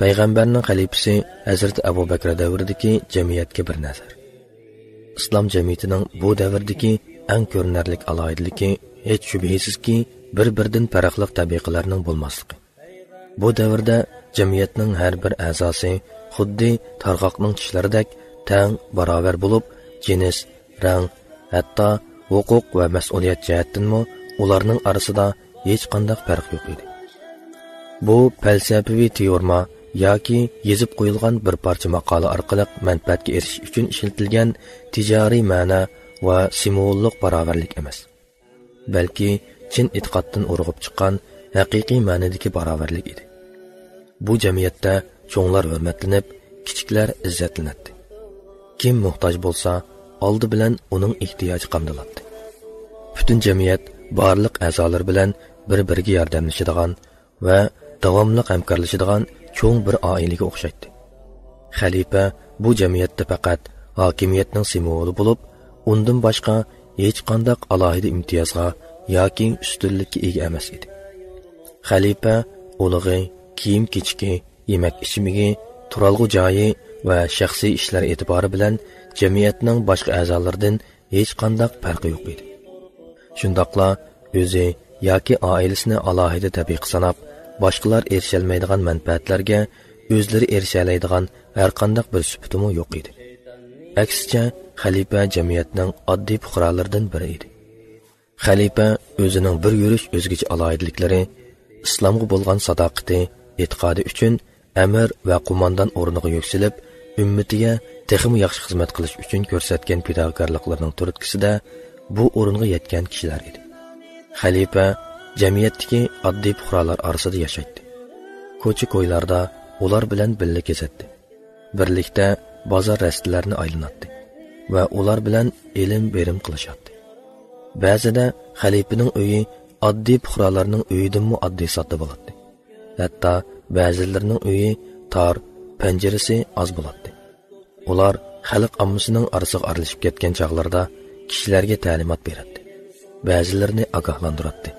Payg'ambarning xalifasi Hazrat Abu Bakr davridagi jamiyatga bir nazar. Islom jamiyatining bu davrdagi eng ko'rinarli aloyidligi hech shubhisizki bir-biridan farqli tabiqalarning bo'lmasligi. Bu davrda jamiyatning har bir a'zosi xuddi targ'oqning tishlaridek teng barobar bo'lib, jins, rang, hatto huquq va mas'uliyat jihatdanmi ularning orasida hech qanday farq yo'q edi. Bu falsafiy teorema yoki yezib qo'yilgan bir parcha maqola orqali manfaatga erishish uchun ishlatilgan tijoriy ma'no va simvollik barobarlik emas, balki chin e'tiqoddan urg'ib chiqqan haqiqiy ma'nodagi barobarlik edi. Bu jamiyatda cho'nglar hurmatlanib, kichiklar izzatlanadi. Kim muhtoj bo'lsa, oldi bilan uning ehtiyoji qamdaladi. Butun jamiyat barliq a'zolar bilan bir-biriga yordamlashadigan va davomli hamkorlashadigan cho'ng bir oilaga o'xshaydi. Xalifa bu jamiyatda faqat hokimiyatning simvoli bo'lib, undan boshqa hech qanday alohida imtiyozga yoki ustunlikka ega emas edi. Xalifa ulug'i, kiyim-kechigi, yemak-ichimigi, turalg'u joyi va shaxsiy ishlar e'tibori bilan jamiyatning boshqa a'zolaridan hech qanday farqi yo'q edi. Shundaqla o'zi yoki oilasini alohida tabiiy sanab, boshqalar erisholmaydigan manfaatlarga o'zlari erishalaydigan har qanday bir sifatimi yo'q edi. Aksincha, xalifa jamiyatning oddiy fuqarolaridan biri edi. Xalifa o'zining bir yurish o'zgacha alohidliklari, islomga bo'lgan sadoqati, e'tiqodi uchun amir va qo'mondon o'rniga yuksilib, ummatiga texmi yaxshi xizmat qilish uchun ko'rsatgan fidokorliklarining turtkisida bu o'ringa yetgan kishilar edi. Xalifa jamiyatdagi oddiy fuqarolar orasida yashaydi. Ko'cha-ko'ylarda ular bilan birga kezadi. Birlikda bozor rastlarini aylanadi va ular bilan ilm-berim qilishadi. Ba'zida xalifaning uyi oddiy fuqarolarning uyidanmi oddiy sodda bo'ladi. Hatto ba'zilarining uyi tor, panjarasi oz bo'ladi. Ular xalq ommasining orasiga aralashib ketgan chog'larda kishilarga ta'limot beradi. Ba'zilarini ogohlantiradi.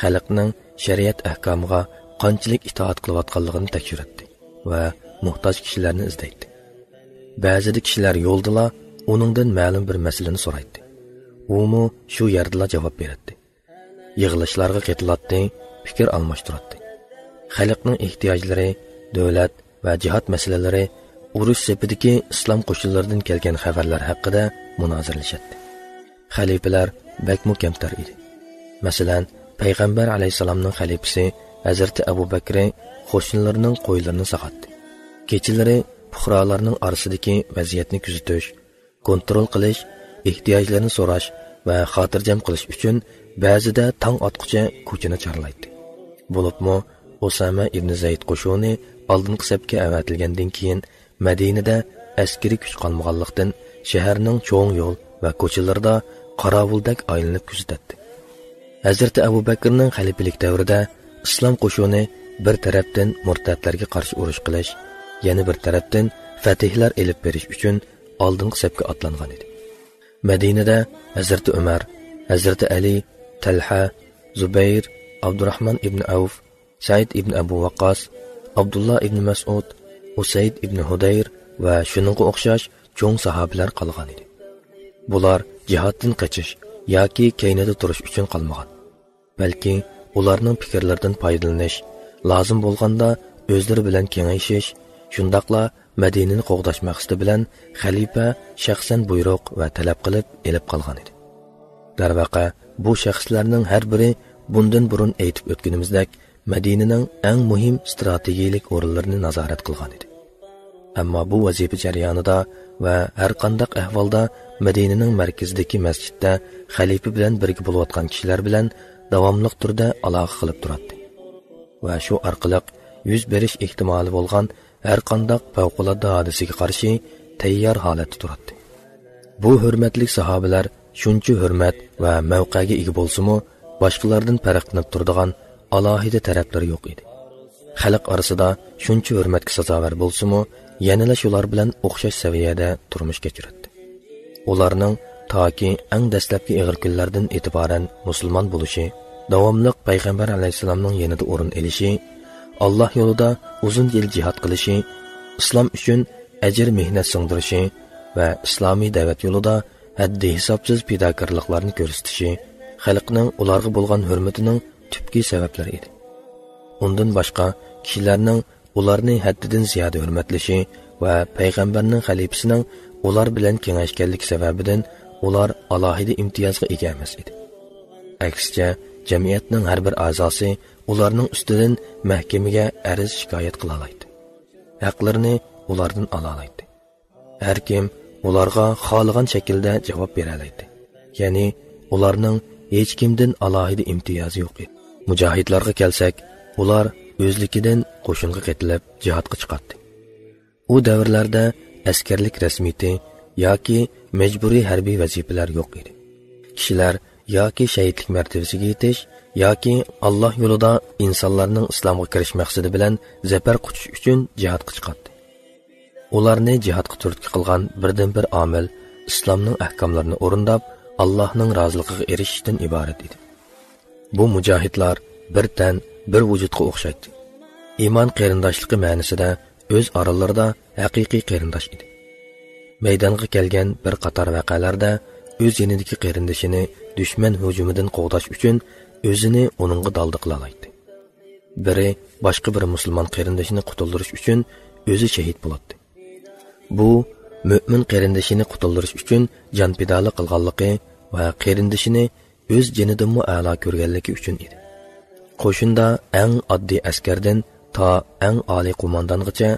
Xalqning shariat ahkomiga qanchalik itoat qilayotganligini tekshiradi va muhtoj kishilarni izlaydi. Ba'zida kishilar yo'ldala uningdan ma'lum bir masalani so'raydi. U shu yerda javob beradi. Yig'ilishlarga ketiladi, fikr almashtiradi. Xalqning ehtiyojlari, davlat va jihad masalalari, urush sepidagi islom qo'shinlaridan kelgan xabarlar haqida munoziralashadi. Xalifalar bakmu kamtar edi. Masalan, Payg'ambar alayhisalomning xalifasi Hazrat Abu Bakr qo'shinlarining qo'ylarini saqatdi. Kechalari fuqarolarning orasidagi vaziyatni kuzatish, kontrol qilish, ehtiyojlarni so'rash va xotirjam qilish uchun ba'zida tong otqucha ko'chani chorlaydi. Bo'libmi Osama ibn Zayd qo'shini oldingi safga avatilgandan keyin Madinada askariy kuch qolmaganlikdan shaharning cho'ng yo'l va ko'chalarida qorovuldak aylanib kuzatdi. Hazrat Abu Bakrning xalifalik davrida islom qo'shini bir tarafdan murtadlarga qarshi urush qilish, yana bir tarafdan fatihlar elib berish uchun oldingi safga otlangan edi. Madinada Hazrat Umar, Hazrat Ali, Talha, Zubayr, Abdurrahman ibn Auf, Said ibn Abu Waqqas, Abdullah ibn Mas'ud, Usayd ibn Hudayr va shuningga o'xshash cho'ng sahobalar qolgan edi. Bular jihoddan qochish yoki kaynida turish uchun qolmagan, balki ularning fikrlaridan foydalanish, lozim bo'lganda o'zlari bilan kengayishish, shundaqla Madinani qo'g'dash maqsadi bilan xalifa shaxsan buyruq va talab qilib elib qolgan edi. Darvaqa bu shaxslarning har biri bundan burun aytib o'tganimizdek Madinaning eng muhim strategik o'rinlarini nazorat qilgan edi. Ammo bu vazifa jarayonida va har qanday ahvolda Madinaning markazidagi masjidda xalifa bilan birga bo'layotgan kishilar bilan davomli turda aloqa qilib turadi. Va shu orqali yuz berish ehtimoli bo'lgan har qanday favqulodda hodisaga qarshi tayyor holatda turadi. Bu hurmatli sahobalar shuncha hurmat va mavqega ega bo'lsa-mu, boshqalardan farqlanib turadigan alohida taraflari yo'q edi. Xalq orasida shuncha hurmatga sazovor bo'lsa-mu, yanada shular bilan o'xshash saviyada turmush kechiradi. Ularning toki eng dastlabki ig'ir kunlardan e'tiboran musulmon bo'lishi, davomli payg'ambar alayhisalomning yanida o'rin olishi, Allah yo'lida uzun yil jihad qilishi, islom uchun ajr mehnat singdirishi va islomiy da'vat yo'lida haddi hisobsiz fidokorliklarni ko'rsatishi xalqning ularga bo'lgan hurmatining tubki sabablari edi. Undan boshqa kishilarning ularni haddidan ziyoda hurmatlashi va payg'ambarning xalifasining ular bilan kengashganlik sababidan ular alohida imtiyozga ega emas edi. Aksicha, jamiyatning har bir a'zosi ularning ustidan mahkamaga arz shikoyat qila oladi. Haqlarini ulardan ola oladi. Har kim ularga xohlagan shaklda javob bera oladi. Ya'ni ularning hech kimdan alohida imtiyozi yo'q edi. Mujohidlarga kelsak, ular o'zligidan qo'shinga ketilib jihodga chiqadi. U davrlarda askarlik rasmiyati yoki majburiy harbiy vazifalar yo'q edi. Kishilar yoki shahidlik martabasiga yetish yoki Alloh yo'lida insonlarning islomga kirish maqsadi bilan zafar quchish uchun jihodga chiqadi. Ularni jihodga turtki qilgan birdan-bir omil islomning ahkomlarini o'rindab, Allohning roziligiga erishishdan iborat edi. Bu mujohidlar bir tan, bir vujudga o'xshaydi. Iymon qarindoshligi ma'nosida o'z oralarida haqiqiy qarindosh edi. Maydonga kelgan bir qator voqealarda o'z yanidagi qarindishini dushman hujumidan qo'g'dash uchun o'zini uningga dalda qila oladi. Biri boshqa bir musulmon qarindishini qutuldirish uchun o'zi shahid bo'ladi. Bu mo'min qarindishini qutuldirish uchun jon fidolik qilganligi va qarindishini o'z jonidanmi a'lo ko'rganligi uchun edi. Qo'shinda eng oddiy askardan to eng oliy qo'mondongacha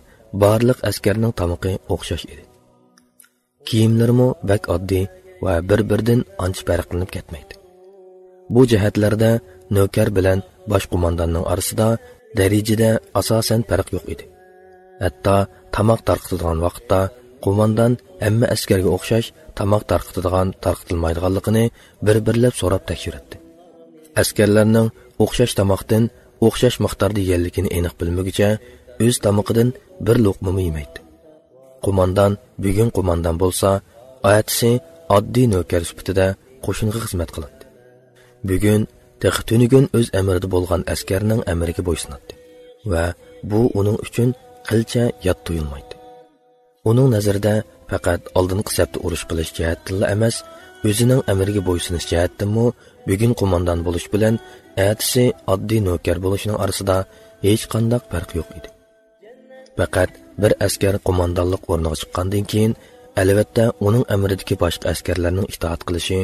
barliq askarning tamoqi o'xshash edi. Kiyimlarimi bak oddiy va bir-biridan ancha farqlanib ketmaydi. Bu jihatlarda navkar bilan bosh qo'mondonning orasida darajada asosan farq yo'q edi. Hatto tamoq tarqatadigan vaqtda qo'mondon hamma askarga o'xshash tamoq tarqatilmaydiganligini bir-birlab so'rab tekshirdi. Askarlarning o'xshash tamoqdan o'xshash miqdorda yeganligini aniq bilmaguncha o'z tamoqidan bir luqma yemaydi. Qo'mondon bugun qo'mondon bo'lsa, aytisi oddiy navkar sifatida qo'shinga xizmat qiladi. Bugun tunigun o'z amrida bo'lgan askarning amriga bo'ysunadi va bu uning uchun qilcha yot tuyulmaydi. Uning nazarida faqat oldingi safda urush qilish jihatdan emas, o'zining amriga bo'ysunish jihatdanmi bugun qo'mondon bo'lish bilan aytisi oddiy navkar bo'lishning orasida hech qanday farq yo'q edi. Faqat bir askar qo'mondonlik o'rniga chiqqandan keyin albatta uning amridagi boshqa askarlarning itoat qilishi,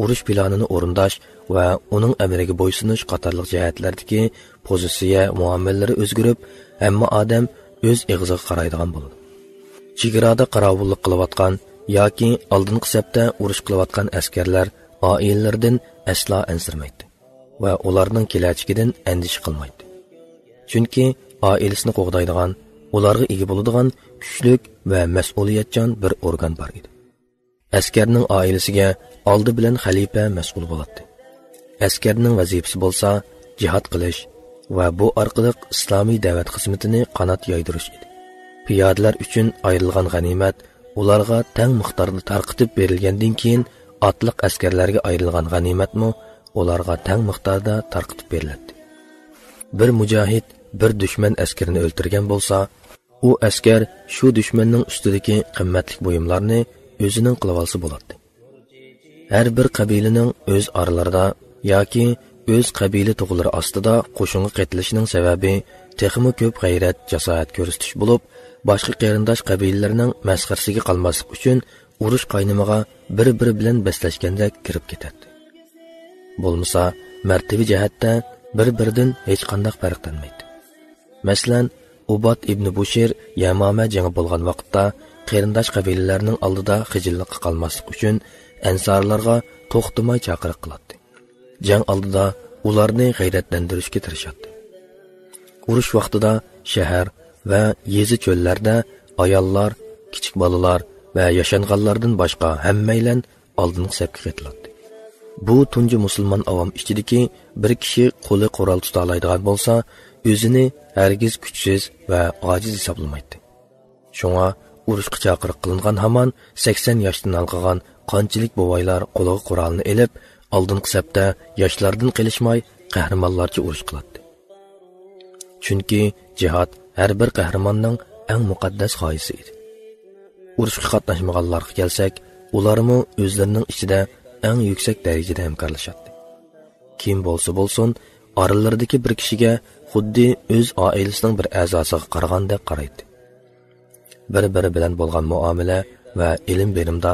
urush planini o'rindash va uning amriga bo'ysunish qatorliq jihatlardagi pozitsiya muomillari o'zgarib, hamma odam o'z ig'ziga qaraydigan bo'ladi. Chegirada qarovullik qilayotgan yoki oldingi safda urush qilayotgan askarlar oilalaridan aslo ansirmaydi va ularning kelajagidan andisha qilmaydi. Chunki oilasini qo'g'daydigan, ularga ega bo'ladigan kuchlik va mas'uliyatchan bir organ bor edi. Askarning oilasiga oldi bilan xalifa mas'ul bo'ladi. Askarning vazifasi bo'lsa jihad qilish va bu orqali islomiy da'vat xizmatini qanot yoydirish edi. Piyodalar uchun ayrilgan g'animat ularga teng miqdorda tarqitib berilgandan keyin otliq askarlarga ayrilgan g'animatmi ularga teng miqdorda tarqitib beriladi. Bir mujohid bir dushman askarini o'ldirgan bo'lsa, u askar shu dushmanning ustidagi qimmatli buyumlarni o'zining qilib olsa bo'ladi. Har bir qabilaning o'z oralarida yoki o'z qabila to'g'lari ostida qo'shinga qatilishining sababi texmi ko'p g'ayrat, jasorat ko'rsatish bo'lib, boshqa qarindosh qabilalarning masxarasiga qolmaslik uchun urush qaynimiga bir-biri bilan baslashganda kirib ketadi. Bo'lmasa, martaba jihatda bir-biridan hech qanday farqlanmaydi. Masalan, Ubad ibn Bushir Yamama jangi bo'lgan vaqtda qarindosh qabilalarning oldida xijillikqa qolmaslik uchun ansorlarga to'xtamay chaqiriq qiladi. Jang oldida ularni g'ayratlantirishga tirishadi. Urush vaqtida shahar va yezi cho'llarda ayollar, kichik bolalar va yashanganlardan boshqa hammaylan oldingi safga ketiladi. Bu tunji musulmon avom ichidagi bir kishi qo'li qurol tuta oladigan bo'lsa, o'zini hargiz kuchsiz va ojiz hisoblamaydi. Shunga urushga chaqiriq qilingan hamon 80 yoshdan alqigan qanchalik bovoylar qo'liga qurolni elib, oldingi safda yoshlardan qilishmay qahramonlarcha urush qiladi. Chunki jihad har bir qahramonning eng muqaddas g'oyasi edi. Urushga qatnashmaganlarga kelsak, ularmi o'zlarining ichida eng yuksak darajada hamkorlashadi. Kim bo'lsa bo'lsin, oralaridagi bir kishiga xuddi o'z oilasining bir a'zosiga qaragandek qaraydi. Bir-biri bilan bo'lgan muomala va ilm berimda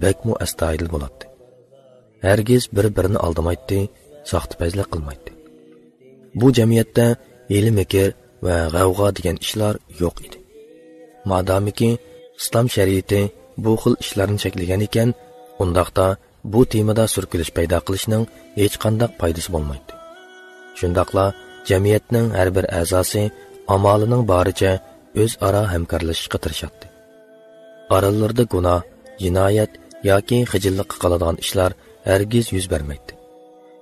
bakmu astoydil bo'ladi. Hargiz bir-birini aldamaydi, soxtapazlik qilmaydi. Bu jamiyatda hiyla-mikr va g'avg'o degan ishlar yo'q edi. Madomiki islom shariati bu xil ishlarni cheklagan ekan, undaqda bu temada surkilish paydo qilishning hech qanday foydasi bo'lmaydi. Shundaqla jamiyatning har bir a'zosi amalining boricha o'zaro hamkorlashishga tirishadi. Oralarida gunoh, jinoyat yoki xijillikqa qoladigan ishlar hargiz yuz bermaydi.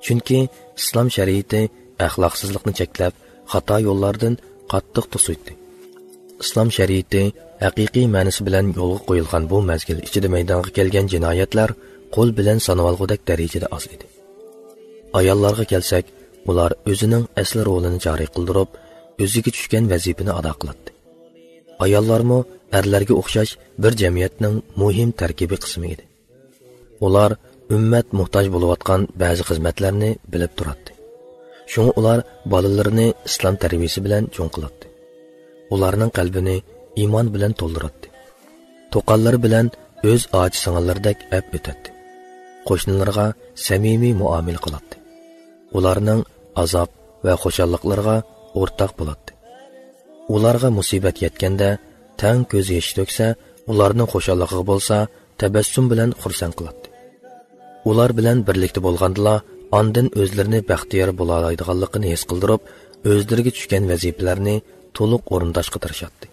Chunki islom shariati axloqsizlikni cheklab, xato yo'llardan qattiq to'siydi. Islom shariati haqiqiy ma'nosi bilan yo'lga qo'yilgan bu mazgil ichida maydonga kelgan jinoyatlar qo'l bilan sanolg'udek darajada oz edi. Ayollarga kelsak, ular o'zining asl rolini joriy qildirib, o'ziga tushgan vazifani ado qiladi. Ayollarmi erlarga o'xshash bir jamiyatning muhim tarkibiy qismi edi. Ular ummat muhtoj bo'layotgan ba'zi xizmatlarni bilib turadi. Shunga ular bolalarini islom tarbiyasi bilan cho'ng qiladi. Ularning qalbini iymon bilan to'ldiradi. To'qallari bilan o'z oji sing'illaridek ap o'tadi. Qo'shnilarga samimiy muomala qiladi. Ularning azob va xushalliqlariga o'rtoq bo'ladi. Ularga musibat yetganda tang ko'z yosh to'ksa, ularning xushalligiga bo'lsa, tabassum bilan xursand qiladi. Ular bilan birlikda bo'lgandila, ondan o'zlarini baxtiyor bo'la oladiganligini his qildirib, o'zlariga tushgan vazifalarni to'liq o'rindashga tirishadi.